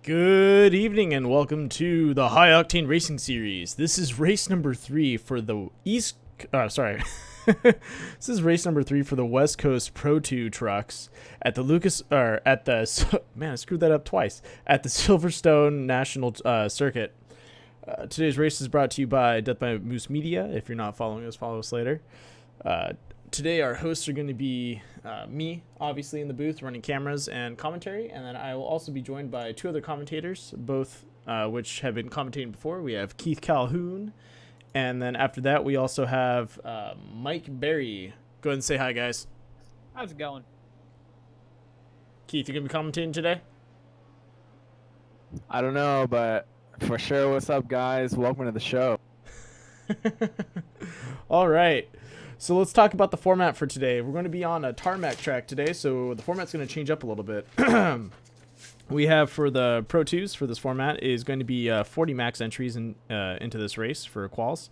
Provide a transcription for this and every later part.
Good evening and welcome to the High Octane Racing Series. This is race number 3 for the East. This is race number 3 for the West Coast Pro2 trucks at the man, I screwed that up twice at the Silverstone National Circuit. Today's race is brought to you by Death by Moose Media. If you're not following us, follow us later. Today our hosts are going to be me, obviously in the booth running cameras and commentary, and then I will also be joined by two other commentators, both which have been commentating before. We have Keith Calhoun, and then after that we also have Mike Berry. Go ahead and say hi, guys. How's it going? Keith, you going to be commentating today? I don't know, but for sure, what's up, guys? Welcome to the show. All right. So let's talk about the format for today. We're going to be on a tarmac track today, so the format's going to change up a little bit. We have for the Pro 2s for this format is going to be 40 max entries into this race for quals.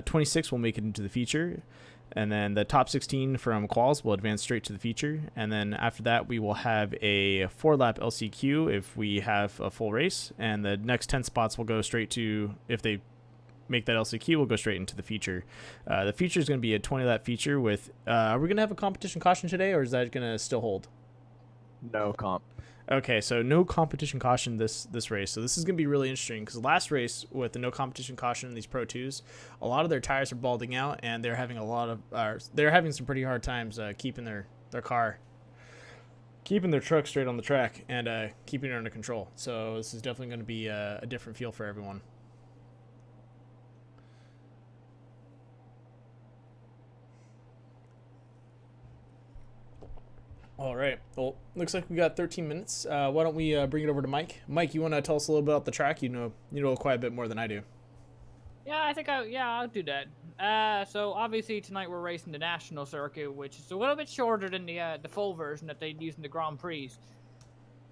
26 will make it into the feature. And then the top 16 from quals will advance straight to the feature. And then after that, we will have a 4-lap LCQ if we have a full race. And the next 10 spots will go straight to, if they make that LCQ, we'll go straight into the feature. The feature is going to be a 20-lap feature with, are we going to have a competition caution today, or is that going to still hold? No comp. Okay, so no competition caution this race. So this is going to be really interesting because last race with the no competition caution in these Pro 2s, a lot of their tires are balding out, and they're having they're having some pretty hard times keeping their truck straight on the track and keeping it under control. So this is definitely going to be a different feel for everyone. All right. Well, looks like we got 13 minutes. Why don't we bring it over to Mike? Mike, you want to tell us a little bit about the track? You know quite a bit more than I do. Yeah, I think I'll do that. So obviously tonight we're racing the national circuit, which is a little bit shorter than the full version that they use in the Grand Prix.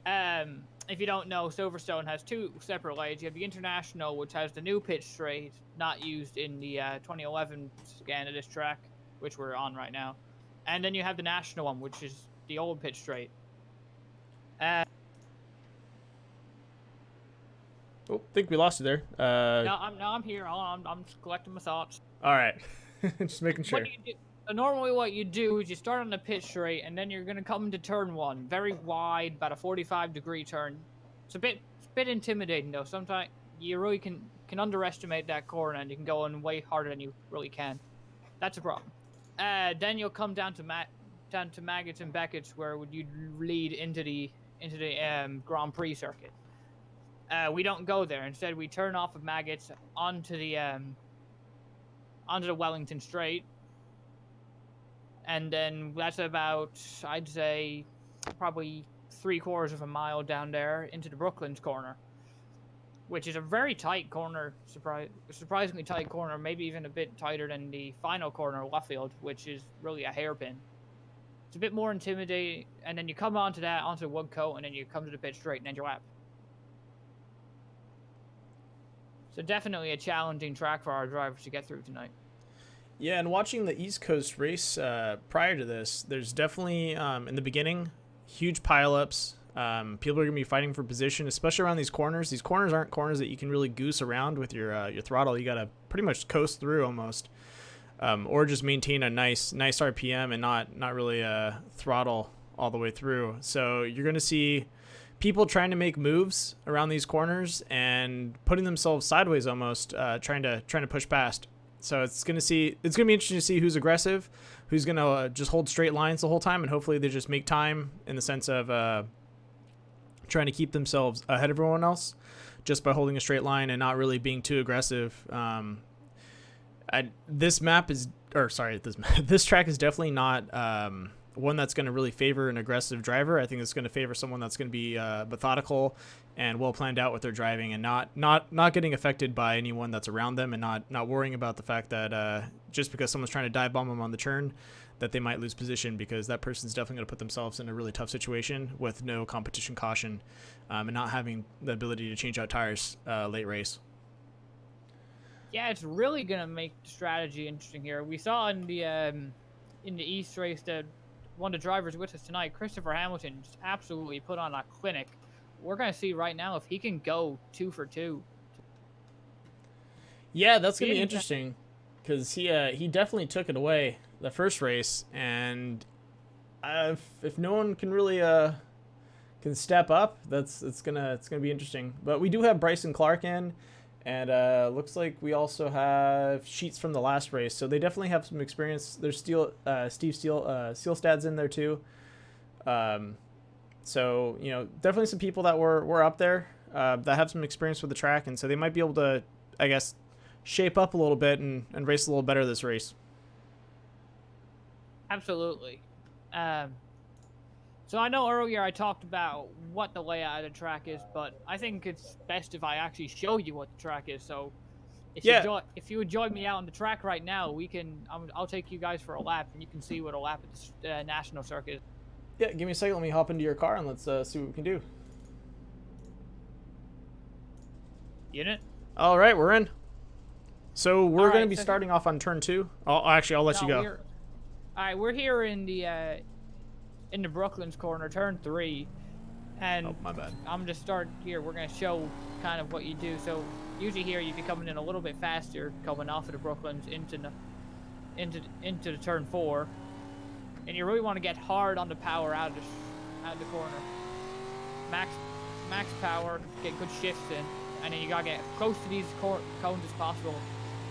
If you don't know, Silverstone has two separate lanes. You have the international, which has the new pitch straight, not used in the 2011 scan of this track, which we're on right now, and then you have the national one, which is the old pitch straight. Oh, I think we lost you there. No, I'm here. I'm just collecting my thoughts. All right, just making sure. Normally what you do is you start on the pitch straight, and then you're going to come into turn one, very wide, about a 45-degree turn. It's a bit intimidating, though. Sometimes you really can underestimate that corner, and you can go in way harder than you really can. That's a problem. Then you'll come down to Maggots and Beckett's, where you lead into the Grand Prix circuit. We don't go there. Instead, we turn off of Maggots onto the Wellington Straight. And then that's about, I'd say, probably 3/4 of a mile down there into the Brooklands corner, which is a very tight corner, surprisingly tight corner, maybe even a bit tighter than the final corner of Luffield, which is really a hairpin. It's a bit more intimidating, and then you come onto the Woodcote, and then you come to the pit straight and end your lap. So definitely a challenging track for our drivers to get through tonight. Yeah, and watching the East Coast race prior to this, there's definitely, in the beginning, huge pileups. People are going to be fighting for position, especially around these corners. These corners aren't corners that you can really goose around with your throttle. You got to pretty much coast through almost, or just maintain a nice RPM and not really throttle all the way through. So you're going to see people trying to make moves around these corners and putting themselves sideways almost, trying to push past. So it's gonna be interesting to see who's aggressive, who's gonna just hold straight lines the whole time, and hopefully they just make time in the sense of trying to keep themselves ahead of everyone else, just by holding a straight line and not really being too aggressive. This track is definitely not one that's going to really favor an aggressive driver. I think it's going to favor someone that's going to be methodical and well planned out with their driving, and not getting affected by anyone that's around them, and not worrying about the fact that just because someone's trying to dive bomb them on the turn, that they might lose position, because that person's definitely going to put themselves in a really tough situation with no competition caution, and not having the ability to change out tires late race. Yeah, it's really gonna make the strategy interesting here. We saw in the East race that one of the drivers with us tonight, Christopher Hamilton, just absolutely put on a clinic we're gonna see right now if he can go 2 for 2. Yeah, that's gonna be interesting, because he definitely took it away the first race, and if no one can really can step up, it's gonna be interesting. But we do have Bryson Clark in, and looks like we also have Sheets from the last race, so they definitely have some experience. There's Steve Sealstad's in there too. So definitely some people that were up there that have some experience with the track, and so they might be able to, I guess, shape up a little bit and race a little better this race. Absolutely. So I know earlier I talked about what the layout of the track is, but I think it's best if I actually show you what the track is. So if you would join me out on the track right now, I'll take you guys for a lap, and you can see what a lap at the national circuit is. Yeah, give me a second. Let me hop into your car and let's see what we can do. Unit. All right, we're in. So we're going to be starting off on turn 2. I'll let you go. All right, we're here in the Brooklands corner, turn 3, and oh, my bad. I'm gonna start here. We're gonna show kind of what you do. So usually here you'd be coming in a little bit faster, coming off of the Brooklands into the turn 4, and you really want to get hard on the power out of the corner. Max power, get good shifts in, and then you gotta get close to these cones as possible.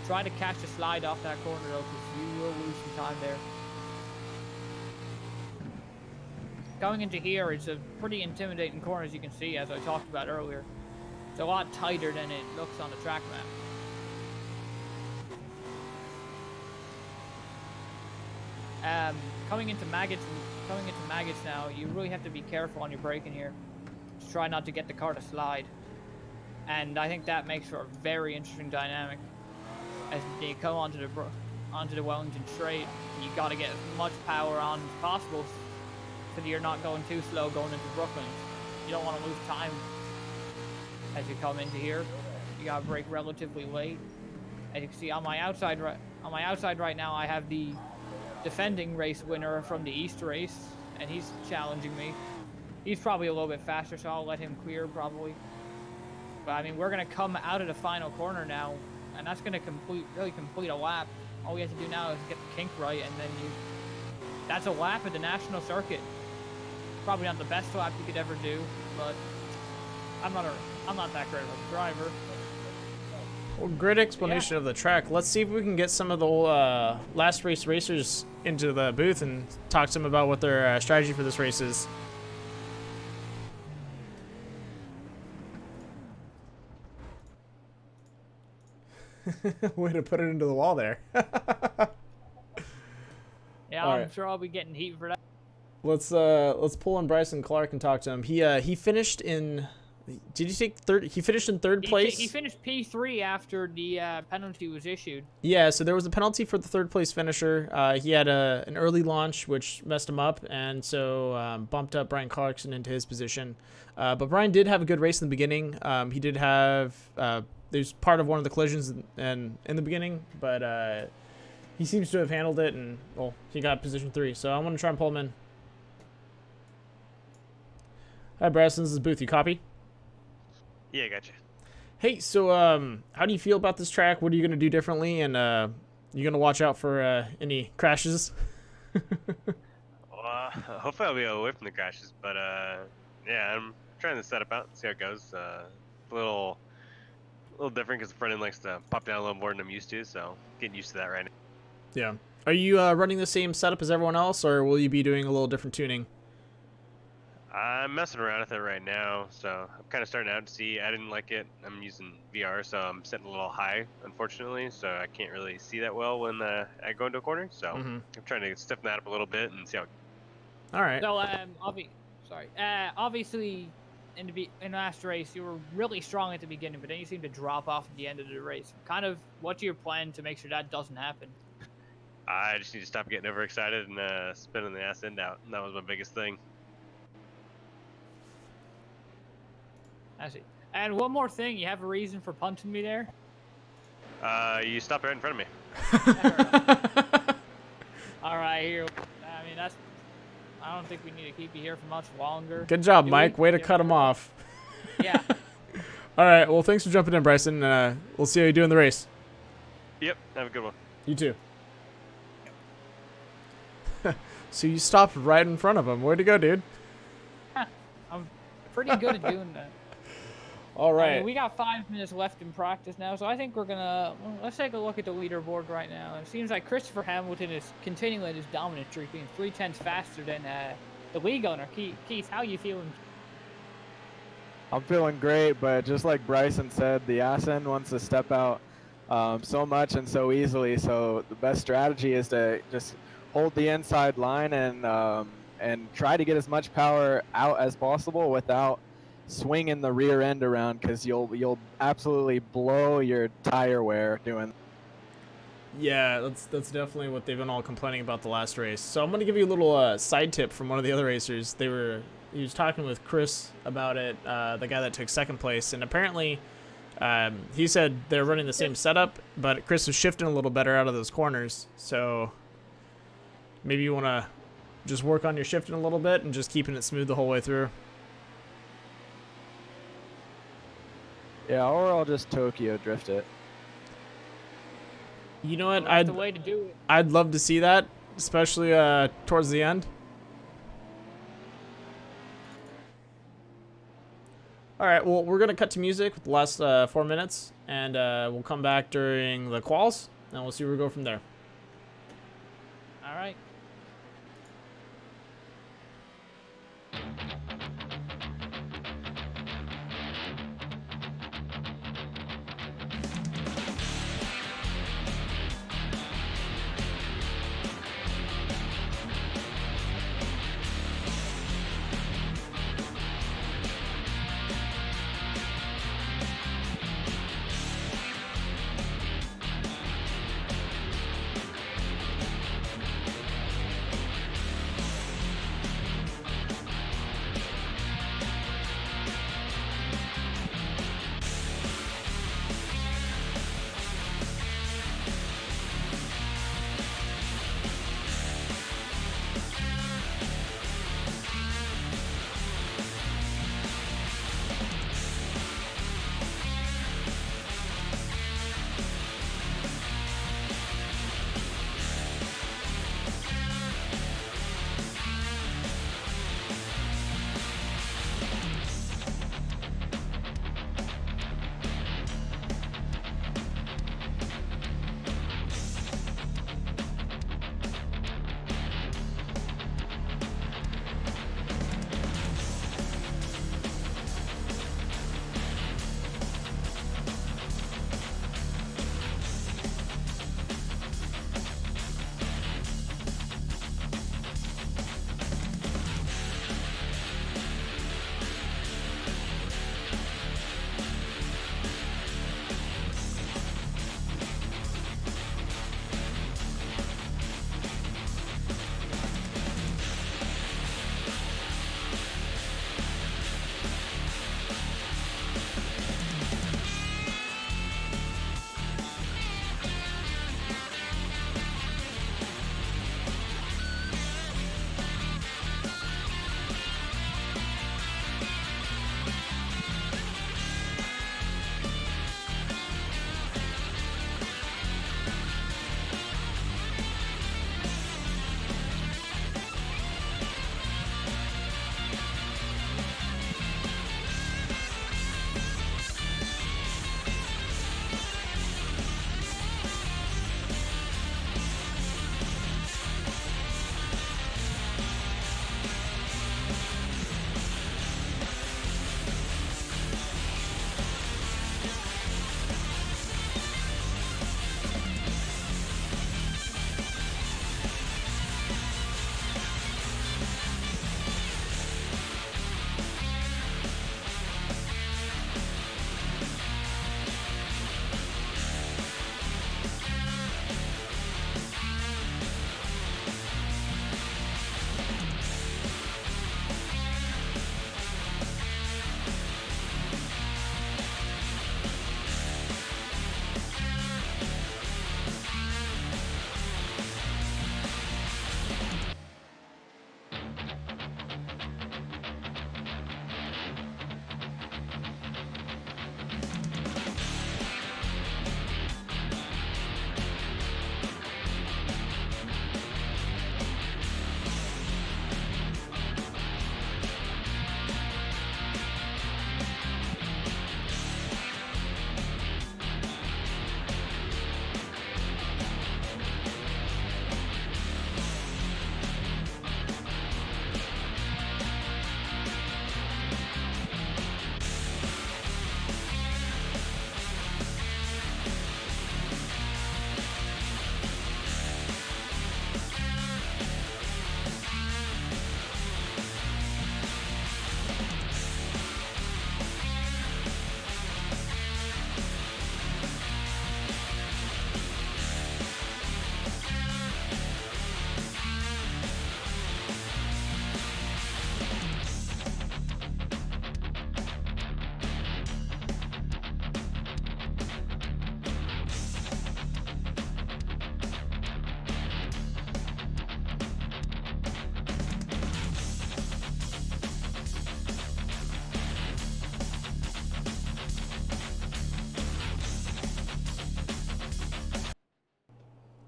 Try to catch the slide off that corner though, because you will lose some time there. Going into here, it's a pretty intimidating corner, as you can see, as I talked about earlier. It's a lot tighter than it looks on the track map. Coming into maggots now, you really have to be careful on your braking here. Just try not to get the car to slide. And I think that makes for a very interesting dynamic. As you come onto the Wellington straight, you got to get as much power on as possible, so that you're not going too slow going into Brooklyn. You don't want to lose time as you come into here. You gotta brake relatively late. As you can see on my outside right now, I have the defending race winner from the East race, and he's challenging me. He's probably a little bit faster, so I'll let him clear probably. But I mean, we're gonna come out of the final corner now, and that's gonna really complete a lap. All we have to do now is get the kink right, and then that's a lap at the national circuit. Probably not the best lap you could ever do, but I'm not that great of a driver. Well, great explanation of the track. Let's see if we can get some of the last race racers into the booth and talk to them about what their strategy for this race is. Way to put it into the wall there. Yeah, I'm sure I'll be getting heat for that. Let's pull in Bryson Clark and talk to him. He finished in. Did you take third? He finished in third place. He finished P3 after the penalty was issued. Yeah, so there was a penalty for the third place finisher. He had an early launch, which messed him up, and so bumped up Brian Clarkson into his position. But Brian did have a good race in the beginning. He did have there's part of one of the collisions in the beginning, but he seems to have handled it, and well, he got position 3. So I'm gonna try and pull him in. Hi, Bryson. This is Booth. You copy? Yeah, gotcha. Hey, so how do you feel about this track? What are you going to do differently? And you going to watch out for any crashes? Well, hopefully I'll be away from the crashes. But yeah, I'm trying to set up out and see how it goes. A little different because the front end likes to pop down a little more than I'm used to. So getting used to that right now. Yeah. Are you running the same setup as everyone else, or will you be doing a little different tuning? I'm messing around with it right now, so I'm kind of starting out to see. I didn't like it. I'm using VR, so I'm setting a little high, unfortunately, so I can't really see that well when I go into a corner. So I'm trying to stiffen that up a little bit and see how. All right. So obviously, in the last race, you were really strong at the beginning, but then you seemed to drop off at the end of the race. Kind of, what's your plan to make sure that doesn't happen? I just need to stop getting overexcited and spinning the ass end out. And that was my biggest thing. I see. And one more thing, you have a reason for punching me there? You stopped right in front of me. All right, here. I mean, I don't think we need to keep you here for much longer. Good job, Mike. Way to cut him off. Yeah. All right. Well, thanks for jumping in, Bryson. We'll see how you do in the race. Yep. Have a good one. You too. So you stopped right in front of him. Way to go, dude. I'm pretty good at doing that. All I right. mean, we got 5 minutes left in practice now, so I think we're gonna let's take a look at the leaderboard right now. It seems like Christopher Hamilton is continuing his dominant streak, being 3/10 faster than the league owner. Keith, how you feeling? I'm feeling great, but just like Bryson said, the ass end wants to step out so much and so easily. So the best strategy is to just hold the inside line and try to get as much power out as possible without swinging the rear end around, because you'll absolutely blow your tire wear doing. Yeah, that's definitely what they've been all complaining about the last race. So I'm gonna give you a little side tip from one of the other racers. He was talking with Chris about it, the guy that took second place, and apparently he said they're running the same setup, but Chris was shifting a little better out of those corners. So maybe you want to just work on your shifting a little bit and just keeping it smooth the whole way through. Yeah, or I'll just Tokyo drift it. You know what? That's the way to do it. I'd love to see that, especially towards the end. All right, well, we're going to cut to music with the last 4 minutes, and we'll come back during the quals, and we'll see where we go from there. All right.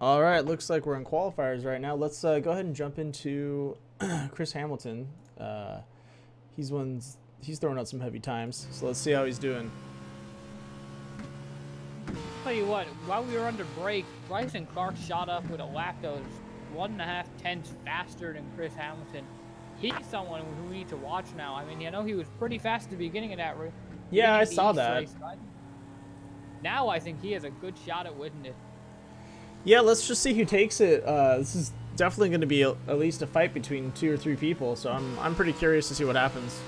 All right, looks like we're in qualifiers right now. Let's go ahead and jump into Chris Hamilton. He's throwing out some heavy times, so let's see how he's doing. Tell you what, while we were under break, Bryson Clark shot up with a lap that was 1.5 tenths faster than Chris Hamilton. He's someone who we need to watch now. I mean, I know he was pretty fast at the beginning of that race. Yeah, I saw that. Race, now I think he has a good shot at winning it. Yeah, let's just see who takes it. This is definitely going to be at least a fight between 2 or 3 people, so I'm pretty curious to see what happens.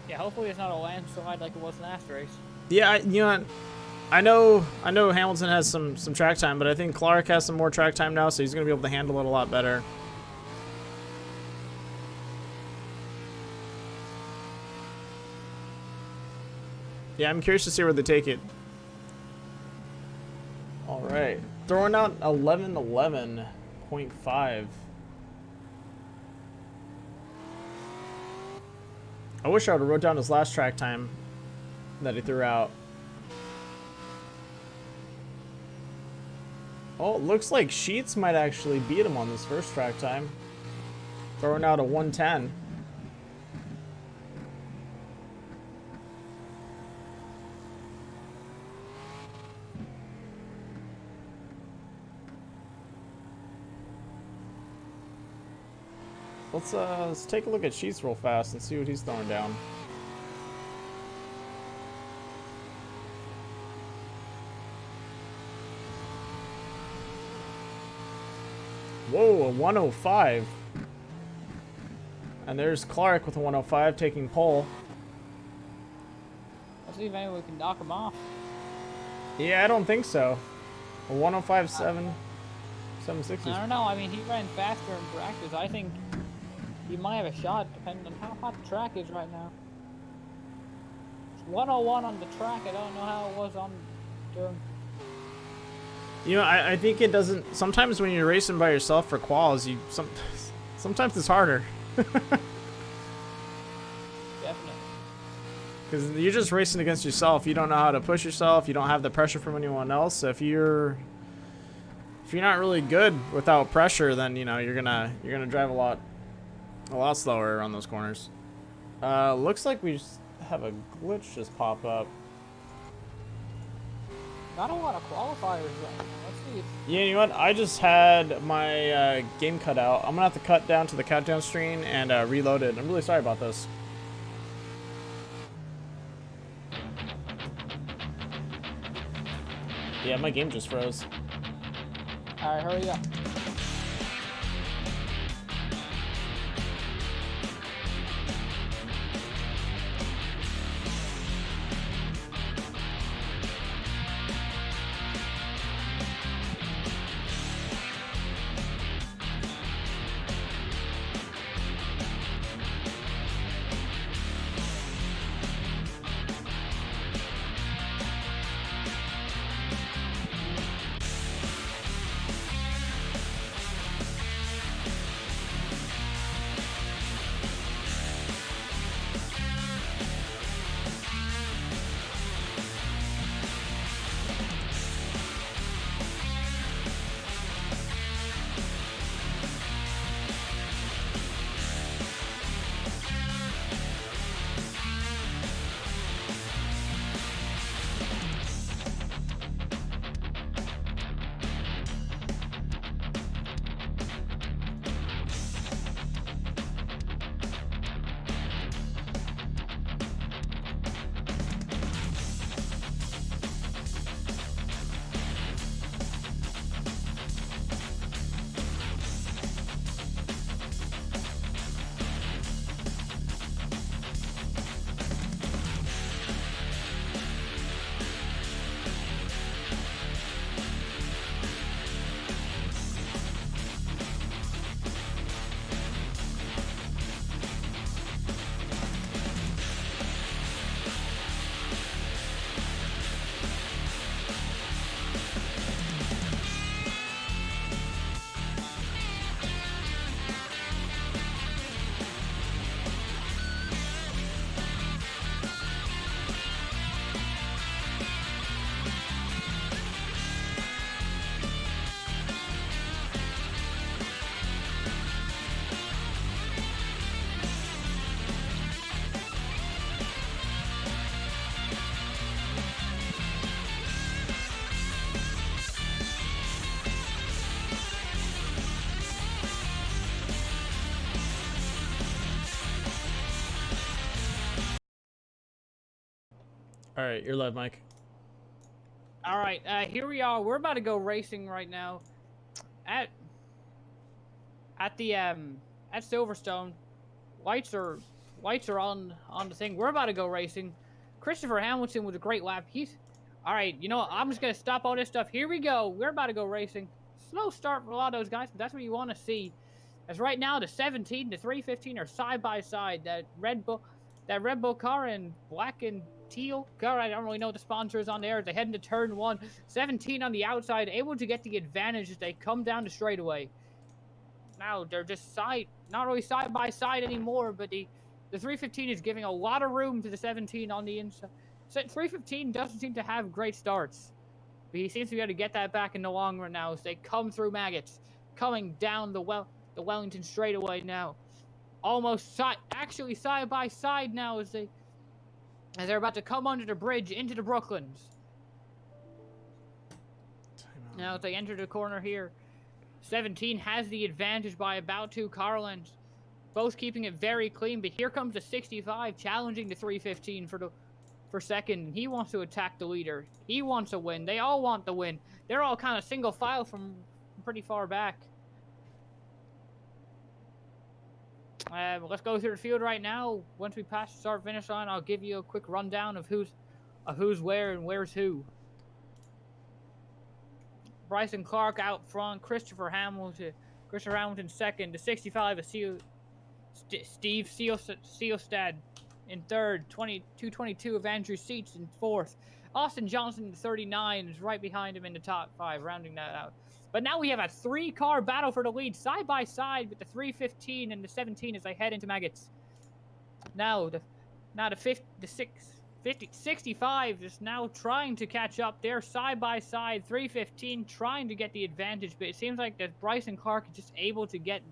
Yeah, hopefully it's not a landslide like it was last race. Yeah, I know Hamilton has some track time, but I think Clark has some more track time now, so he's going to be able to handle it a lot better. Yeah, I'm curious to see where they take it. All right, throwing out 11:11.5. I wish I would have wrote down his last track time that he threw out. Oh, it looks like Sheets might actually beat him on this first track time. Throwing out a 1:10. Let's take a look at Sheets real fast and see what he's throwing down. Whoa, a 105. And there's Clark with a 105 taking pole. Let's see if maybe we can knock him off. Yeah, I don't think so. A 105.7, 760. I don't know. I mean, he ran faster in practice. I think he might have a shot depending on how hot the track is right now. It's 101 on the track. I don't know how it was on during. You know, I think it doesn't. Sometimes when you're racing by yourself for quals, sometimes it's harder. Definitely. Because you're just racing against yourself. You don't know how to push yourself. You don't have the pressure from anyone else. So if you're not really good without pressure, then you're gonna drive a lot slower on those corners. Looks like we just have a glitch just pop up. Not a lot of qualifiers right now. Let's see. Yeah, you know what? I just had my game cut out. I'm gonna have to cut down to the countdown screen and reload it. I'm really sorry about this. Yeah, my game just froze. Alright, hurry up. All right, you're live, Mike. All right, here we are. We're about to go racing right now at the at Silverstone. Lights are on the thing. We're about to go racing. Christopher Hamilton with a great lap. He's all right. You know what? I'm just gonna stop all this stuff. Here we go. We're about to go racing. Slow start for a lot of those guys, but that's what you want to see. As right now, the 17, the 315 are side by side. That Red Bull car and black and teal car. I don't really know what the sponsor is on there. They head into turn one. 17 on the outside, able to get the advantage as they come down the straightaway. Now they're just not really side by side anymore, but the 315 is giving a lot of room to the 17 on the inside. So 315 doesn't seem to have great starts, but he seems to be able to get that back in the long run now as they come through Maggots, coming down the Wellington straightaway now, almost actually side by side now as they're about to come under the bridge into the Brooklands. Now as they enter the corner here, 17 has the advantage by about 2 car lengths, both keeping it very clean. But here comes the 65 challenging the 315 for second. He wants to attack the leader. He wants a win. They all want the win. They're all kind of single file from pretty far back. Let's go through the field right now. Once we pass the start-finish line, I'll give you a quick rundown of who's where and where's who. Bryson Clark out front. Christopher Hamilton second. The 65 is Steve Seelstad in third. 222 of Andrew Seats in fourth. Austin Johnson in 39 is right behind him in the top 5, rounding that out. But now we have a 3-car battle for the lead, side by side with the 315 and the 17 as they head into Maggots. Now the 65 is now trying to catch up. They're side by side. 315 trying to get the advantage, but it seems like that Bryson Clark is just able to get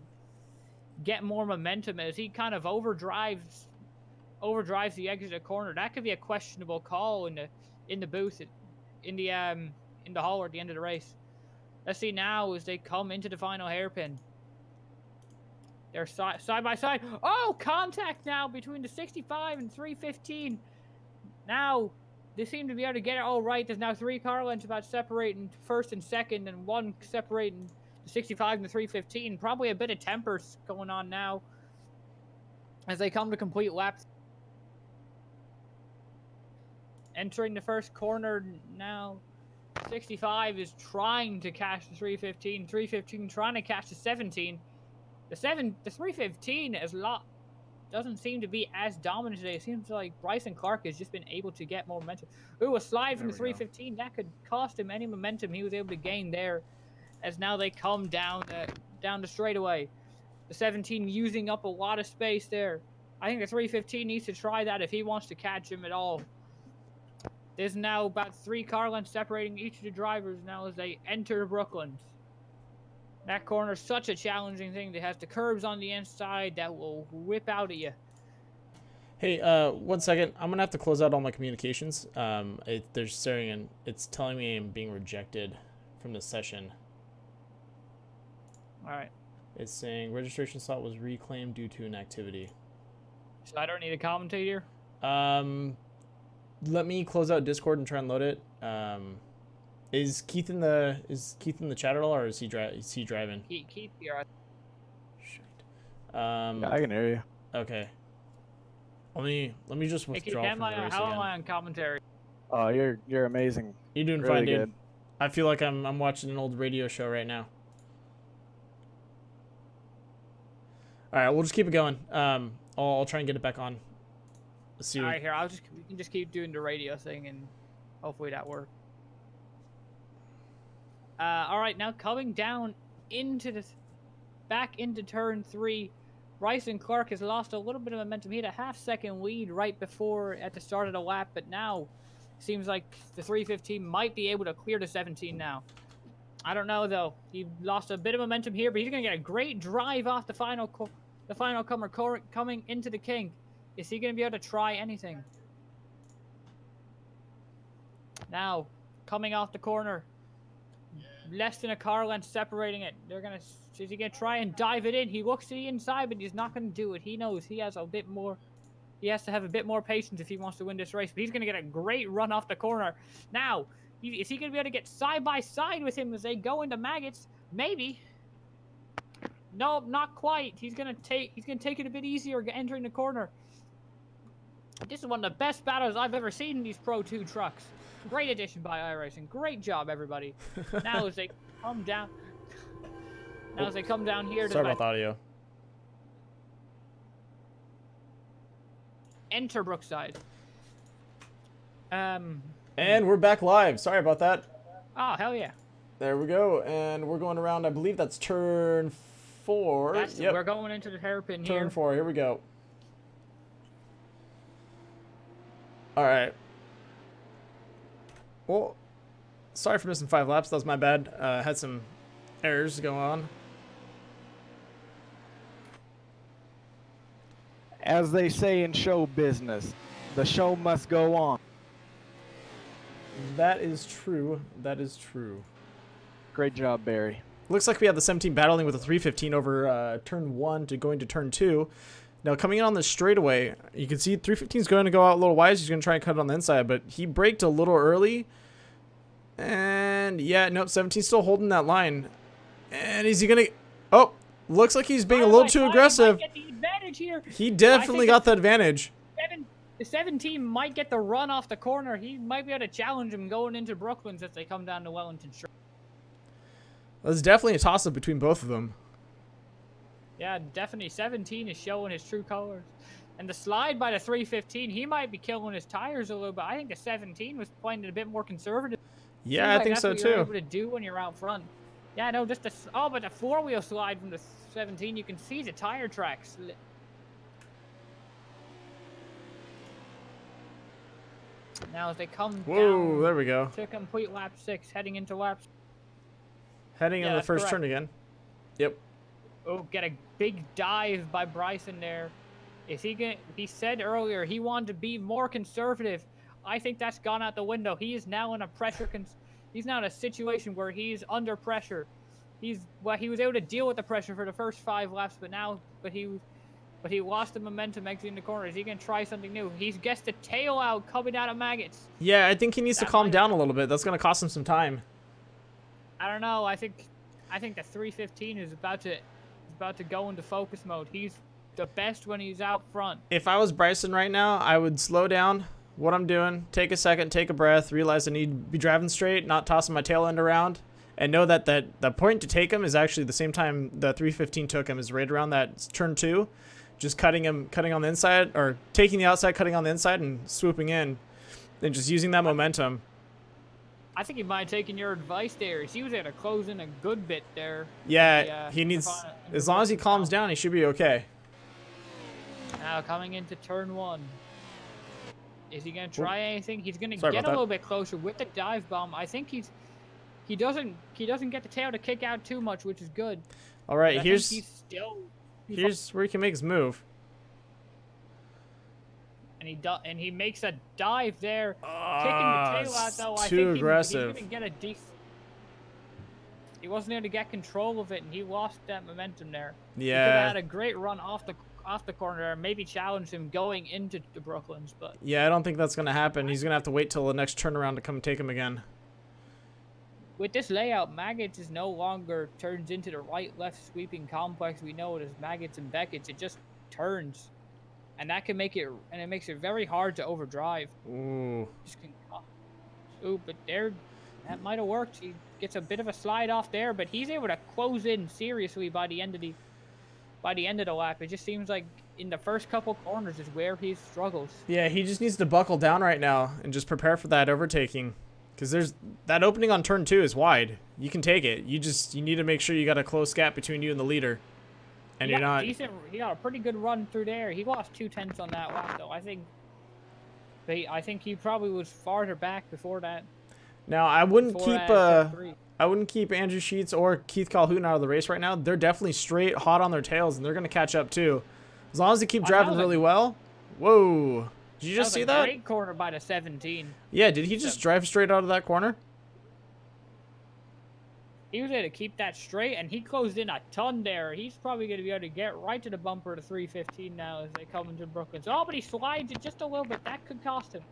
more momentum as he kind of overdrives the exit of the corner. That could be a questionable call in the booth in the hall at the end of the race. Let's see now as they come into the final hairpin. They're side by side. Oh, contact now between the 65 and 315. Now, they seem to be able to get it all right. There's now 3 car lengths about separating first and second, and 1 separating the 65 and the 315. Probably a bit of tempers going on now as they come to complete laps. Entering the first corner now. 65 is trying to catch the 315. 315 trying to catch the 17. The 315 doesn't seem to be as dominant today. It seems like Bryson Clark has just been able to get more momentum. Ooh, a slide from the 315. That could cost him any momentum he was able to gain there. As now they come down the straightaway. The 17 using up a lot of space there. I think the 315 needs to try that if he wants to catch him at all. There's now about 3 car lengths separating each of the drivers now as they enter Brooklands. That corner is such a challenging thing. It has the curbs on the inside that will whip out at you. Hey, 1 second. I'm gonna have to close out all my communications. They're staring and it's telling me I'm being rejected from the session. All right. It's saying registration slot was reclaimed due to inactivity. So I don't need a commentator. Let me close out Discord and try and load it. Is Keith in the chat at all, or is he driving? Keith, you're right. Shit. Yeah, I can hear you. Okay. Let me just withdraw from the race how again. am I on commentary? Oh, you're amazing. You're doing really fine, dude. good. I feel like I'm watching an old radio show right now. All right, we'll just keep it going. I'll try and get it back on. Let's see. All right, here we can just keep doing the radio thing and hopefully that works. All right, now coming down back into turn 3, Bryson Clark has lost a little bit of momentum. He had a half-second lead right before at the start of the lap, but now seems like the 315 might be able to clear the 17 now. I don't know though. He lost a bit of momentum here, but he's gonna get a great drive off the final comer coming into the kink. Is he gonna be able to try anything? Now coming off the corner. Less than a car length separating it. Is he gonna try and dive it in? He looks to the inside, but he's not gonna do it. He knows he has a bit more He has to have a bit more patience if he wants to win this race. But he's going to get a great run off the corner. Now, is he going to be able to get side by side with him as they go into maggots? Maybe. No, not quite. He's going to take it a bit easier entering the corner. This is one of the best battles I've ever seen in these Pro 2 trucks. Great addition by iRacing. Great job, everybody. Now as they come down, here to Sorry about the audio. enter Brookside. And we're back live. Sorry about that. Oh, hell yeah. There we go. And we're going around, I believe that's turn 4. Yep. We're going into the hairpin here. Turn 4. Here we go. All right. Well, sorry for missing 5 laps. That was my bad. Had some errors go on. As they say in show business, the show must go on. That is true. That is true. Great job, Barry. Looks like we have the 17 battling with a 315 over turn 1 to going to turn 2. Now, coming in on the straightaway, you can see 315 is going to go out a little wide. He's going to try and cut it on the inside, but he braked a little early. And, yeah, nope, 17 still holding that line. And is he going to... Oh, looks like he's being a little too aggressive. He might get the advantage here. He definitely got the advantage. The 17 might get the run off the corner. He might be able to challenge him going into Brooklands as they come down to Wellington Street. There's definitely a toss-up between both of them. Yeah, definitely. 17 is showing his true colors. And the slide by the 315, he might be killing his tires a little bit. I think the 17 was playing it a bit more conservative. Yeah, I think so that's what you're able to do when you're out front. Yeah, no, just but the 4-wheel slide from the 17, you can see the tire tracks. Now as they come down there we go. to complete lap 6, heading into lap. Heading in the first turn again. Yep. Oh, get a big dive by Bryson there. Is he gonna? He said earlier he wanted to be more conservative. I think that's gone out the window. He is now in a he's now in a situation where he's under pressure. He was able to deal with the pressure for the first 5 laps, but he lost the momentum exiting the corner. Is he gonna try something new? He gets the tail out coming out of maggots. Yeah, I think he needs to calm down a little bit. That's gonna cost him some time. I don't know. I think the 315 is about to go into focus mode. He's the best when he's out front. If I was Bryson right now, I would slow down what I'm doing, take a second, take a breath, realize I need to be driving straight, not tossing my tail end around, and know that the point to take him is actually the same time the 315 took him, is right around that turn 2, just cutting on the inside, or taking the outside, cutting on the inside, and swooping in, and just using that momentum. I think he might have taken your advice there. He was able to close in a good bit there. Yeah, he needs, as long as he calms down, he should be okay. Now coming into turn 1. Is he going to try anything? He's going to get a little bit closer with the dive bomb. I think he doesn't get the tail to kick out too much, which is good. All right, here's where he can make his move. And he makes a dive there, kicking the tail out though. I think he's going to get a decent. He wasn't able to get control of it, and he lost that momentum there. Yeah. He could have had a great run off the corner, and maybe challenge him going into the Brooklands, but yeah, I don't think that's going to happen. He's going to have to wait till the next turnaround to come take him again. With this layout, Maggots is no longer turns into the right-left sweeping complex we know it as Maggots and Beckett's. It just turns. And that can make it, and it makes it very hard to overdrive. Ooh. But that might have worked. He gets a bit of a slide off there, but he's able to close in seriously by the end of the lap. It just seems like in the first couple corners is where he struggles. Yeah, he just needs to buckle down right now and just prepare for that overtaking. Because there's that opening on turn 2 is wide. You can take it. You need to make sure you got a close gap between you and the leader. And you're not. He got a pretty good run through there. He lost 2/10 on that lap, though. I think he probably was farther back before that. Now I wouldn't keep Andrew Sheets or Keith Calhoun out of the race right now. They're definitely straight hot on their tails, and they're going to catch up too, as long as they keep driving really well. Whoa! Did you just see that? Great corner by the 17. Yeah. Did he just drive straight out of that corner? He was able to keep that straight, and he closed in a ton there. He's probably going to be able to get right to the bumper to 315 now as they come into Brooklyn. So, oh, but he slides it just a little bit. That could cost him.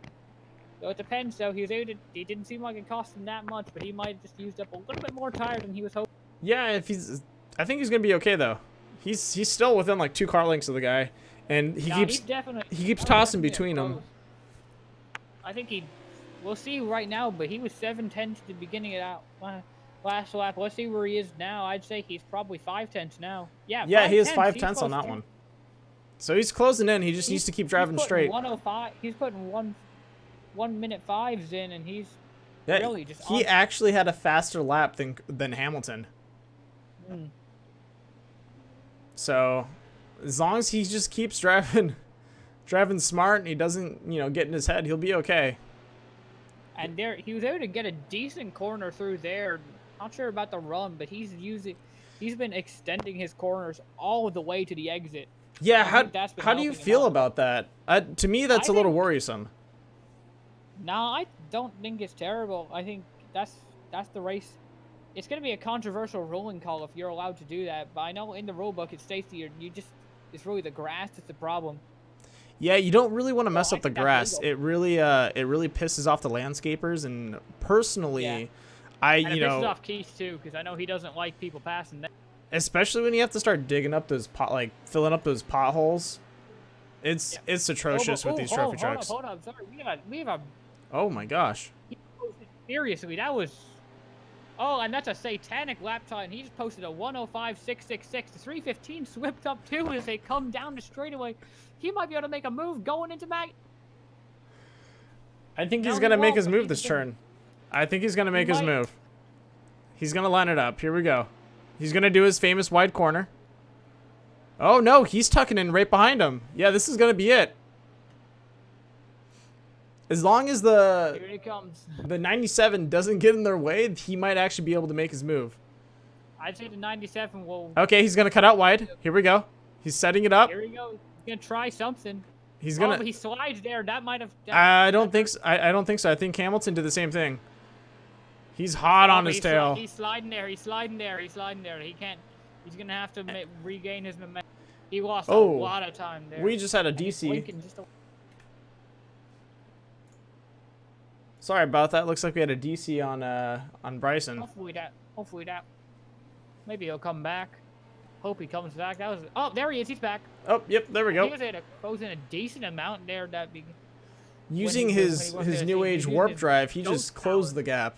So it depends, though. He didn't seem like it cost him that much, but he might have just used up a little bit more tire than he was hoping. Yeah, I think he's gonna be okay though. He's still within like 2 car lengths of the guy, and he keeps tossing between them. I think we'll see right now, but he was 7/10 to the beginning of that last lap. Let's see where he is now. I'd say he's probably 5/10 now. Yeah. Yeah, he is 5/10 on that one. So he's closing in. He just needs to keep driving straight. 105. He's putting 1:05 5s in, and he's really just. He actually had a faster lap than Hamilton. So, as long as he just keeps driving smart and he doesn't, get in his head, he'll be okay. And he was able to get a decent corner through there. Not sure about the run, but he's been extending his corners all the way to the exit. Yeah, how do you feel about that? To me, that's a little worrisome. No, I don't think it's terrible. I think that's the race. It's going to be a controversial ruling call if you're allowed to do that. But I know in the rule book it states that it's really the grass that's the problem. Yeah, you don't really want to mess up the grass. It really pisses off the landscapers. And personally, it pisses off Keith too, because I know he doesn't like people passing that. Especially when you have to start digging up those filling up those potholes. It's atrocious with these trophy trucks. Hold up. Sorry, we have a. Oh my gosh. Seriously, that was. Oh, and that's a satanic lap time. He just posted a 105.666. The 315 swept up too as they come down the straightaway. He might be able to make a move going into Mag. I think he's going to make his move this turn. I think he's going to make his move. He's going to line it up. Here we go. He's going to do his famous wide corner. Oh, no. He's tucking in right behind him. Yeah, this is going to be it. As long as Here he comes. the 97 doesn't get in their way, he might actually be able to make his move. I'd say the 97 will... Okay, he's going to cut out wide. Here we go. He's setting it up. Here we go. He's going to try something. He's going to... Oh, he slides there. That might have... I don't think so. I don't think so. I think Hamilton did the same thing. He's hot on his tail. He's sliding there. He's sliding there. He's sliding there. He can't... He's going to have to regain his momentum. He lost a lot of time there. We just had a DC. Sorry about that. Looks like we had a DC on Bryson. Hopefully that. Maybe he'll come back. Hope he comes back. That was. Oh, there he is. He's back. Oh, yep. There we go. He was able to close in a decent amount there. Using his new age warp drive, he just closed the gap.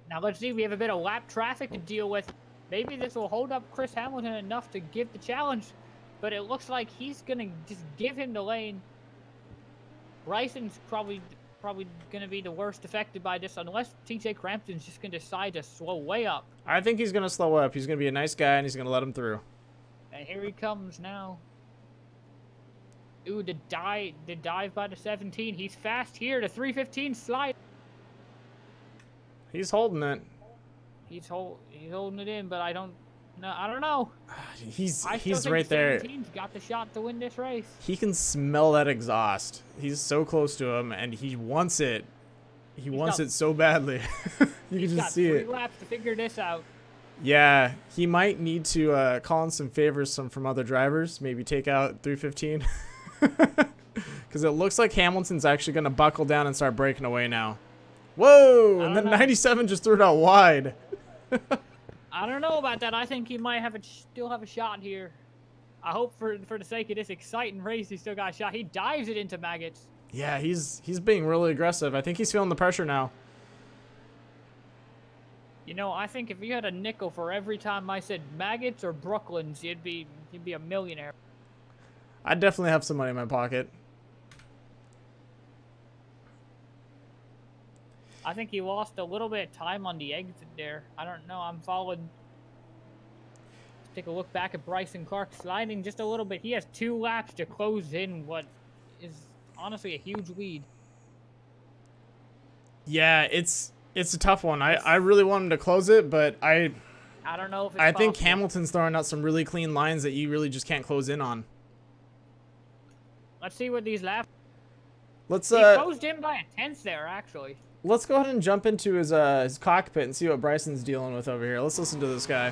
Now let's see. We have a bit of lap traffic to deal with. Maybe this will hold up Chris Hamilton enough to give the challenge, but it looks like he's gonna just give him the lane. Bryson's probably going to be the worst affected by this unless TJ Crampton's just going to decide to slow way up. I think he's going to slow up. He's going to be a nice guy, and he's going to let him through. And here he comes now. Ooh, the dive by the 17. He's fast here. The 315 slide. He's holding it. He's holding it in, but I don't know. He's right there. 17's got the shot to win this race. He can smell that exhaust. He's so close to him, and he wants it. He wants it so badly. You can just see it. He's got 3 laps to figure this out. Yeah, he might need to call in some favors from other drivers. Maybe take out 315. Because it looks like Hamilton's actually going to buckle down and start breaking away now. Whoa! And then 97 just threw it out wide. I don't know about that. I think he might still have a shot here. I hope for the sake of this exciting race, he still got a shot. He dives it into Maggots. Yeah, he's being really aggressive. I think he's feeling the pressure now. You know, I think if you had a nickel for every time I said Maggots or Brooklands, you'd be a millionaire. I'd definitely have some money in my pocket. I think he lost a little bit of time on the exit there. I don't know. I'm following. Let's take a look back at Bryson Clark sliding just a little bit. He has 2 laps to close in what is honestly a huge lead. Yeah, it's a tough one. I really want him to close it, but I don't know if it's I think possible. Hamilton's throwing out some really clean lines that you really just can't close in on. Let's see what these laps. Let's He closed in by a 10th there, actually. let's go ahead and jump into his cockpit and see what Bryson's dealing with over here. Let's listen to this guy.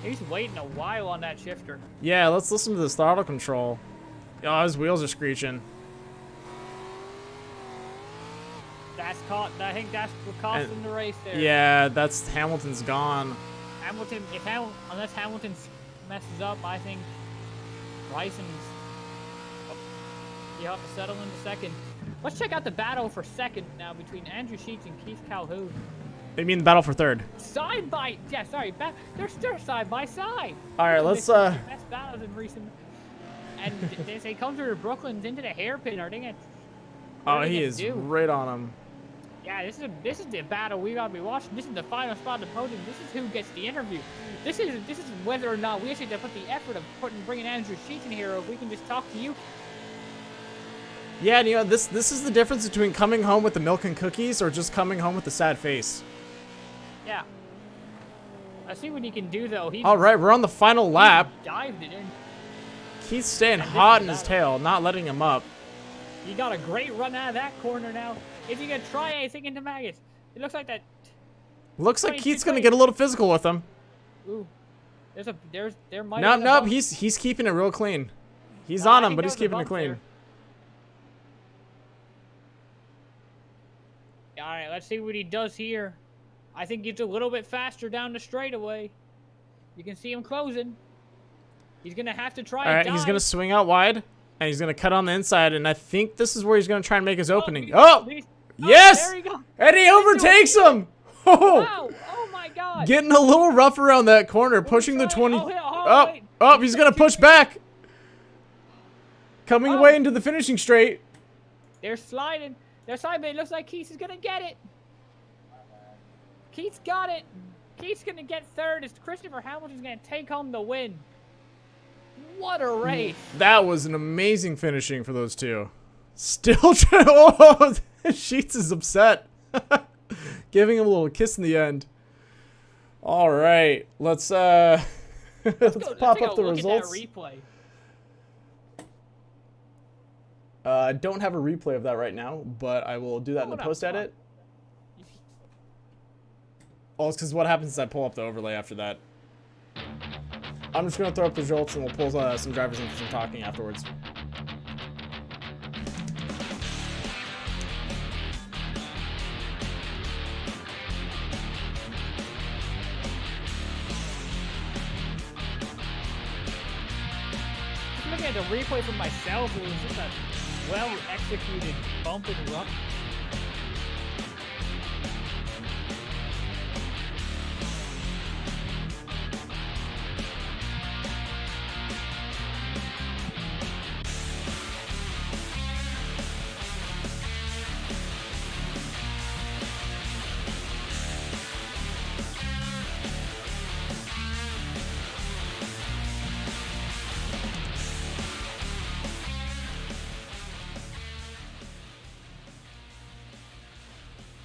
He's waiting a while on that shifter. Yeah, let's listen to this throttle control. Oh, his wheels are screeching. I think that's what cost him the race there. Yeah, that's Hamilton's gone. Hamilton, unless Hamilton messes up, I think Bryson's. He'll have to settle into second. Let's check out the battle for second now between Andrew Sheets and Keith Calhoun. You mean the battle for third? They're still side by side. All right, let's Best battles in recent. And as they come through Brooklyn's into the hairpin, are they gonna? Oh, he is right on him. Yeah, this is the battle we gotta be watching. This is the final spot of the podium. This is who gets the interview. This is whether or not we actually have to put the effort of bringing Andrew Sheets in here, or if we can just talk to you. Yeah, and you know, this is the difference between coming home with the milk and cookies or just coming home with a sad face. Yeah. Let's see what he can do though. All right, we're on the final lap. Dived it in. Keith's staying hot in his tail, not letting him up. He got a great run out of that corner now. Is he gonna try anything into Maggotts? It looks like that. Looks like Keith's gonna get a little physical with him. Ooh, there might. Nope. He's keeping it real clean. He's on him, but he's keeping it clean. All right, let's see what he does here. I think he's a little bit faster down the straightaway. You can see him closing. He's gonna have to try. All right, he's gonna swing out wide, and he's gonna cut on the inside, and I think this is where he's gonna try and make his opening. Yes! There he goes. And he overtakes him! Oh! Wow! Oh my God! Getting a little rough around that corner, pushing the 20. Oh, he's gonna push back. Coming away into the finishing straight. They're sliding. They're sliding, but it looks like Keith is gonna get it. Keith's got it. Keith's gonna get third as Christopher Hamilton's gonna take home the win. What a race! That was an amazing finishing for those two. Still trying. Oh, Sheets is upset. Giving him a little kiss in the end. All right, let's pop up the results. At that replay. I don't have a replay of that right now, but I will do that in the post edit. Oh, it's because what happens is I pull up the overlay after that. I'm just going to throw up the results and we'll pull some drivers in for some talking afterwards. Just looking at the replay for myself, it was just a well-executed bump and ruck.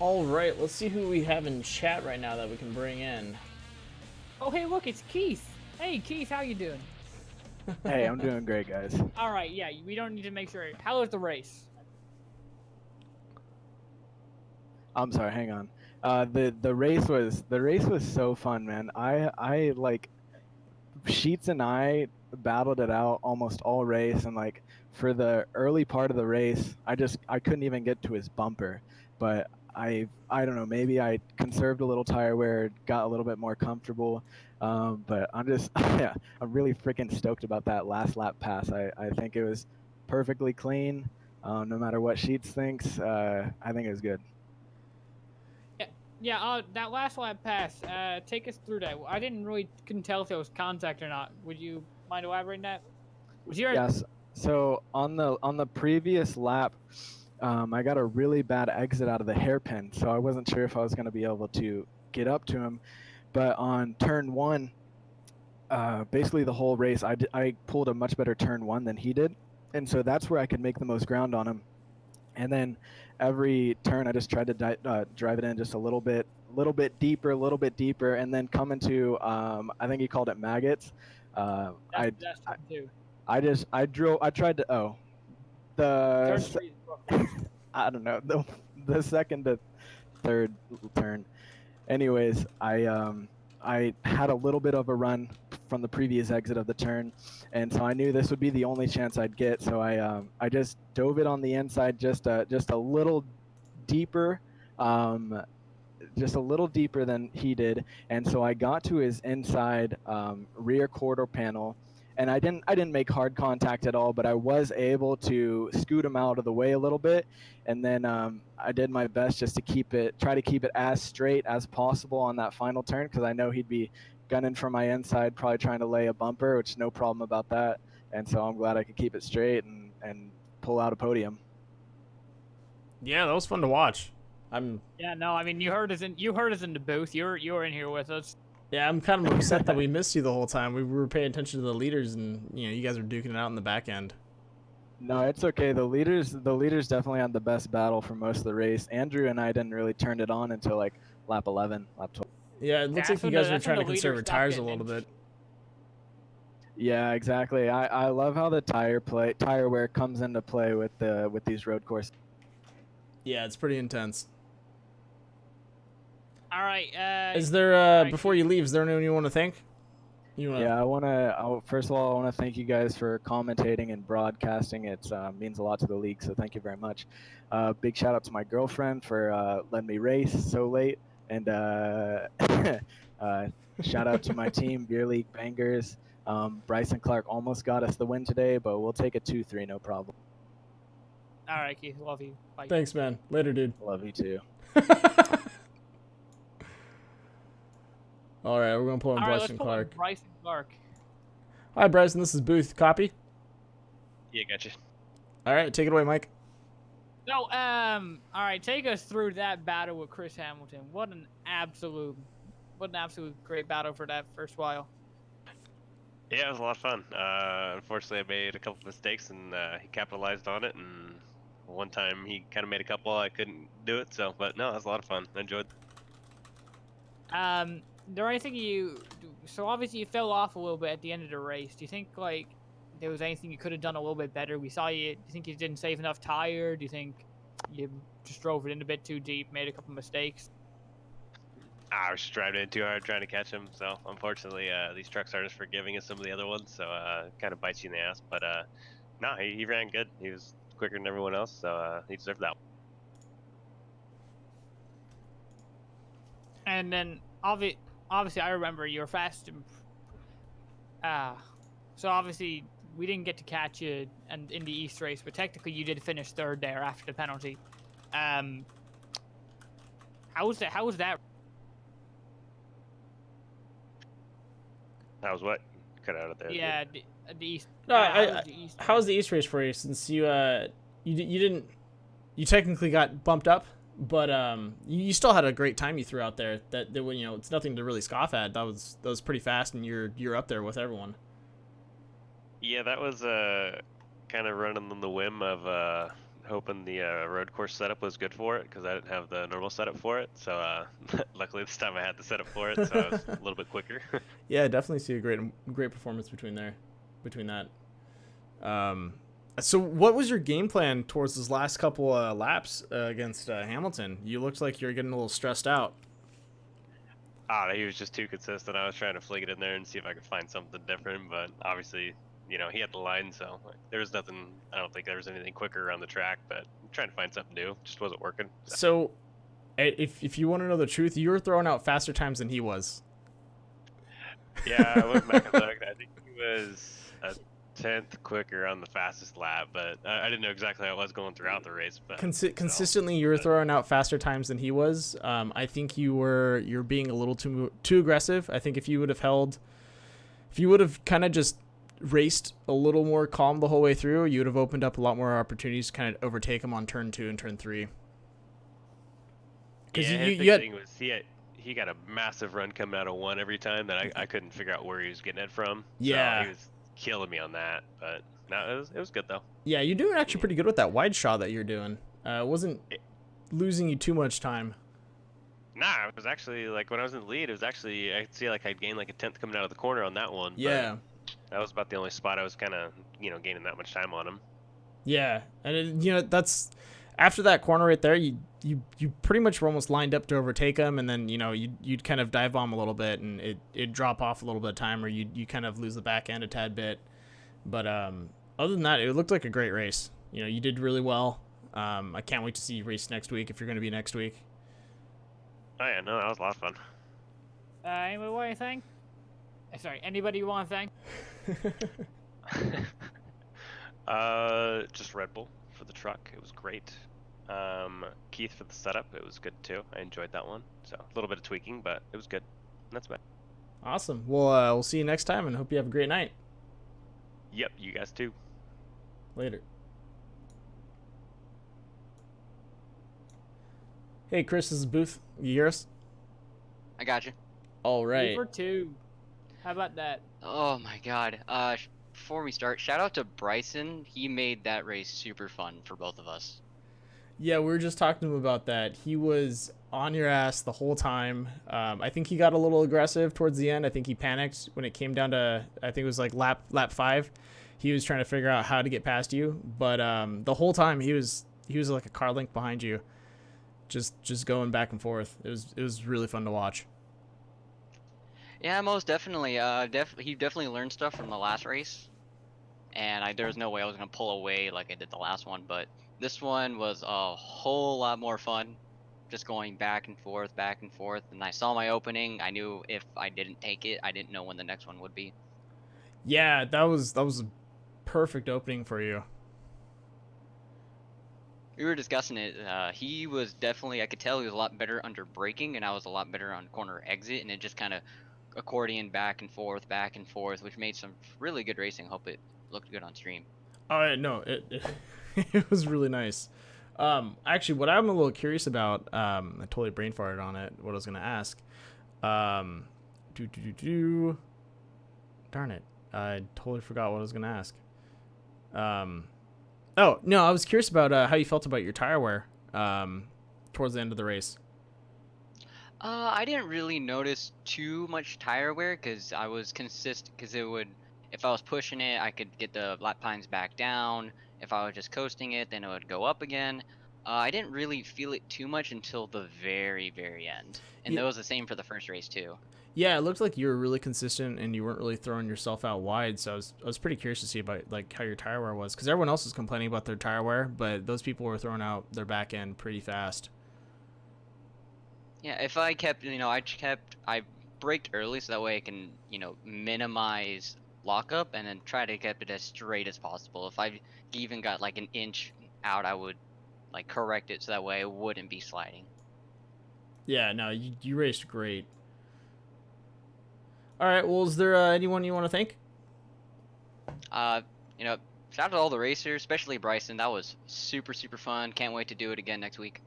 All right, let's see who we have in chat right now that we can bring in. Oh, hey, look, it's Keith. Hey, Keith, how you doing? Hey, I'm doing great, guys. All right, yeah, we don't need to make sure. How was the race? I'm sorry, hang on. The race was so fun, man. I like Sheets and I battled it out almost all race, and like for the early part of the race, I couldn't even get to his bumper, but I don't know, maybe I conserved a little tire wear, got a little bit more comfortable, but I'm just yeah, I'm really freaking stoked about that last lap pass. I think it was perfectly clean, no matter what Sheets thinks. I think it was good. Yeah, that last lap pass, take us through that. I couldn't tell if it was contact or not. Would you mind elaborating that? Yes. So on the previous lap, I got a really bad exit out of the hairpin, so I wasn't sure if I was going to be able to get up to him. But on turn one, basically the whole race, I pulled a much better turn one than he did, and so that's where I could make the most ground on him. And then every turn, I just tried to drive it in just a little bit deeper, and then come into, I think he called it Maggotts. I, That's I turn 2. I tried to the Turn s- 3 is rough. I don't know, the second to third turn. Anyways, I had a little bit of a run from the previous exit of the turn, and so I knew this would be the only chance I'd get. So I just dove it on the inside just a little deeper, um, just a little deeper than he did, and so I got to his inside rear quarter panel, and I didn't make hard contact at all, but I was able to scoot him out of the way a little bit, and then I did my best just to try to keep it as straight as possible on that final turn, because I know he'd be gunning for my inside, probably trying to lay a bumper, which no problem about that, and so I'm glad I could keep it straight and pull out a podium. Yeah, that was fun to watch. Yeah, no, I mean you heard us in the booth. You're in here with us. Yeah, I'm kind of upset that we missed you the whole time. We were paying attention to the leaders, and you guys were duking it out in the back end. No, it's okay. The leaders definitely had the best battle for most of the race. Andrew and I didn't really turn it on until like lap 11, lap 12. Yeah, it looks like you guys were trying to conserve your tires a little bit. Yeah, exactly. I love how the tire wear comes into play with these road courses. Yeah, it's pretty intense. All right. Is there before you leave, is there anyone you want to thank? Yeah, first of all, I want to thank you guys for commentating and broadcasting. It means a lot to the league, so thank you very much. Big shout out to my girlfriend for letting me race so late, and shout out to my team, Beer League Bangers. Bryson Clark almost got us the win today, but we'll take a 2-3, no problem. All right, Keith. Love you. Bye. Thanks, man. Later, dude. Love you too. All right, we're gonna pull in All right, Bryson let's pull in Clark. Bryson Clark. Hi, Bryson. This is Booth. Copy. Yeah, gotcha. All right, take it away, Mike. No, all right, take us through that battle with Chris Hamilton. What an absolute great battle for that first while. Yeah, it was a lot of fun. Unfortunately, I made a couple mistakes, and he capitalized on it. And one time he kind of made a couple, I couldn't do it. So, but no, it was a lot of fun. I enjoyed. There anything so obviously you fell off a little bit at the end of the race. Do you think like there was anything you could have done a little bit better? We saw you. Do you think you didn't save enough tire? Do you think you just drove it in a bit too deep, made a couple mistakes? I was just driving in too hard trying to catch him. So unfortunately, these trucks aren't as forgiving as some of the other ones. So kind of bites you in the ass. But no, he ran good. He was quicker than everyone else. So he deserved that one. And then obviously I remember you were fast. So obviously we didn't get to catch you and in the East race, but technically you did finish third there after the penalty. How was that? That was what? Cut out of there. Yeah, the East. No, the East how was the East race for you? Since you technically got bumped up, but you still had a great time you threw out there. That it's nothing to really scoff at. That was pretty fast, and you're up there with everyone. Yeah, that was kind of running on the whim of hoping the road course setup was good for it, because I didn't have the normal setup for it. So luckily this time I had the setup for it, so it was a little bit quicker. Yeah, I definitely see a great performance between that. So what was your game plan towards those last couple laps against Hamilton? You looked like you were getting a little stressed out. He was just too consistent. I was trying to flick it in there and see if I could find something different, but obviously, he had the line, so there was nothing. I don't think there was anything quicker around the track, but I'm trying to find something new. Just wasn't working. So if you want to know the truth, you were throwing out faster times than he was. Yeah, I went back and looked. I think he was a 10th quicker on the fastest lap, but I didn't know exactly how it was going throughout the race. But consistently, you were throwing out faster times than he was. I think you're being a little too aggressive. I think if you would have kind of just raced a little more calm the whole way through, you would have opened up a lot more opportunities to kind of overtake him on turn 2 and turn 3. Because he got a massive run coming out of 1 every time that I couldn't figure out where he was getting it from. Yeah, so he was killing me on that, but no, it was good though. Yeah, you're doing actually pretty good with that wide shot that you're doing. It wasn't losing you too much time. Nah, it was actually like when I was in the lead, it was actually I could see like I'd gained like a 10th coming out of the corner on that one. Yeah. But That was about the only spot I was kind of, gaining that much time on him. Yeah, and that's after that corner right there. You pretty much were almost lined up to overtake him, and then you'd kind of dive bomb a little bit, and it'd drop off a little bit of time, or you kind of lose the back end a tad bit. But other than that, it looked like a great race. You did really well. I can't wait to see you race next week if you're going to be next week. Oh yeah, no, that was a lot of fun. Anybody want to thank? Sorry, anybody you want to thank? Just Red Bull for the truck. It was great. Keith for the setup. It was good too. I enjoyed that one. So a little bit of tweaking, but it was good. And that's about it. Awesome. Well, we'll see you next time, and hope you have a great night. Yep, you guys too. Later. Hey, Chris, this is Booth. You hear us? I got you. All right. Two. How about that? Oh my god. Before we start, shout out to Bryson. He made that race super fun for both of us. Yeah, we were just talking to him about that. He was on your ass the whole time. I think he got a little aggressive towards the end. I think he panicked when it came down to, I think it was like lap 5. He was trying to figure out how to get past you, but the whole time he was like a car length behind you, just going back and forth. It was really fun to watch. Yeah, most definitely. He definitely learned stuff from the last race, and there was no way I was gonna pull away like I did the last one. But this one was a whole lot more fun, just going back and forth, And I saw my opening. I knew if I didn't take it, I didn't know when the next one would be. Yeah, that was a perfect opening for you. We were discussing it. He was definitely. I could tell he was a lot better under braking, and I was a lot better on corner exit, and it just kind of accordion back and forth, which made some really good racing. Hope it looked good on stream. Oh no, it was really nice. Actually, what I'm a little curious about, I totally brain farted on it. What I was gonna ask, darn it, I totally forgot what I was gonna ask. Oh no, I was curious about how you felt about your tire wear towards the end of the race. I didn't really notice too much tire wear because I was consistent. Because if I was pushing it, I could get the lap times back down. If I was just coasting it, then it would go up again. I didn't really feel it too much until the very, very end, and Yeah. that was the same for the first race too. Yeah, it looked like you were really consistent and you weren't really throwing yourself out wide. So I was pretty curious to see about like how your tire wear was, because everyone else was complaining about their tire wear, but those people were throwing out their back end pretty fast. Yeah, if I kept, I braked early so that way I can, minimize lockup and then try to keep it as straight as possible. If I even got like an inch out, I would like correct it so that way it wouldn't be sliding. Yeah, no, you raced great. All right, well, is there anyone you want to thank? Shout out to all the racers, especially Bryson. That was super, super fun. Can't wait to do it again next week.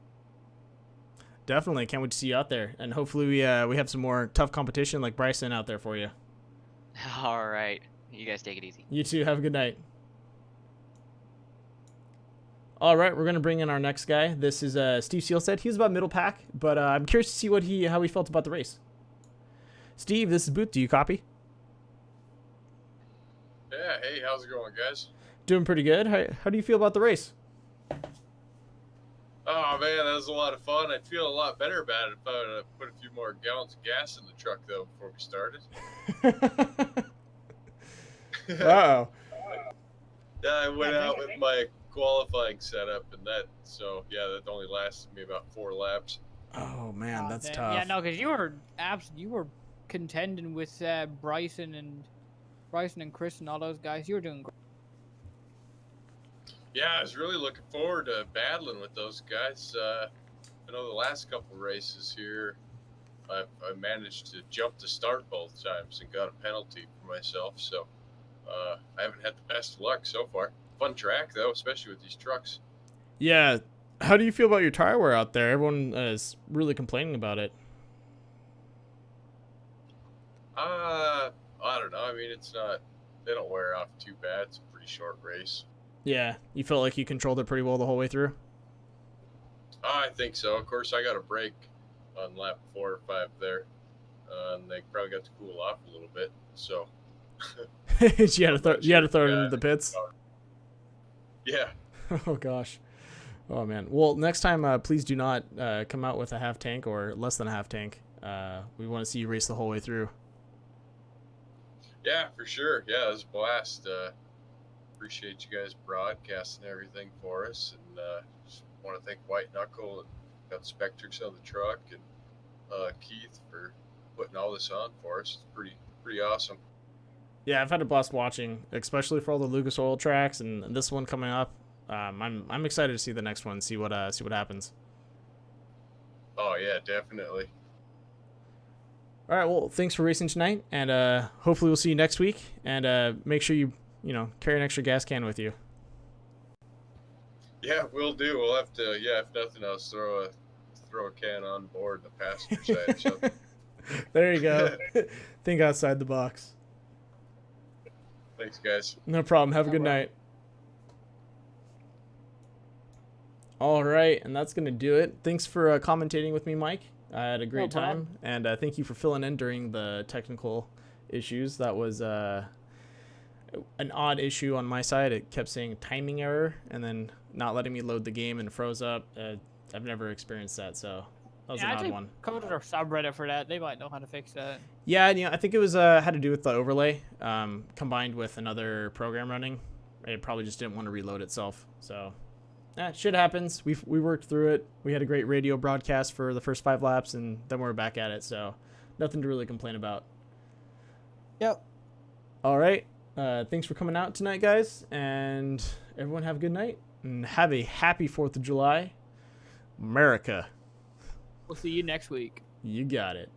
Definitely, can't wait to see you out there, and hopefully we have some more tough competition like Bryson out there for you. All right, you guys take it easy. You too. Have a good night. All right, we're gonna bring in our next guy. This is Steve Sealstead. He was about middle pack, but I'm curious to see how he felt about the race. Steve, this is Booth. Do you copy? Yeah, hey, how's it going, guys? Doing pretty good. How do you feel about the race? Oh, man, that was a lot of fun. I'd feel a lot better about it if I would put a few more gallons of gas in the truck, though, before we started. Uh-oh. Yeah, I went out with my qualifying setup, and that only lasted me about 4 laps. Oh, man, Oh, that's damn. tough. Yeah, no, because you were contending with Bryson and Chris and all those guys. You were doing great. Yeah, I was really looking forward to battling with those guys. I know the last couple races here, I managed to jump the start both times and got a penalty for myself, so I haven't had the best luck so far. Fun track, though, especially with these trucks. Yeah. How do you feel about your tire wear out there? Everyone is really complaining about it. I don't know. I mean, they don't wear off too bad. It's a pretty short race. Yeah. You felt like you controlled it pretty well the whole way through? I think so. Of course, I got a break on lap 4 or 5 there. And they probably got to cool off a little bit. So you had to throw it into the pits. Yeah. Oh gosh. Oh man. Well, next time, please do not come out with a half tank or less than a half tank. We want to see you race the whole way through. Yeah, for sure. Yeah, it was a blast. Appreciate you guys broadcasting everything for us, and just want to thank White Knuckle and got Spectrix on the truck, and Keith for putting all this on for us. It's pretty awesome. Yeah, I've had a blast watching, especially for all the Lucas Oil tracks and this one coming up. I'm excited to see the next one, see what happens. Oh yeah, definitely. All right, well, thanks for racing tonight, and hopefully we'll see you next week. And make sure you carry an extra gas can with you. Yeah, we'll do. We'll have to. Yeah, if nothing else, throw a can on board the passenger side or something. There you go. Think outside the box. Thanks, guys. No problem. Have a good night. All right, and that's going to do it. Thanks for commentating with me, Mike. I had a great time, and thank you for filling in during the technical issues. That was an odd issue on my side. It kept saying timing error and then not letting me load the game and froze up. I've never experienced that, so that was an odd one. Coded our subreddit for that. They might know how to fix that. Yeah, I think it was had to do with the overlay combined with another program running. It probably just didn't want to reload itself, so... shit happens. We worked through it. We had a great radio broadcast for the first 5 laps, and then we're back at it. So nothing to really complain about. Yep. All right. Thanks for coming out tonight, guys, and everyone have a good night and have a happy 4th of July, America. We'll see you next week. You got it.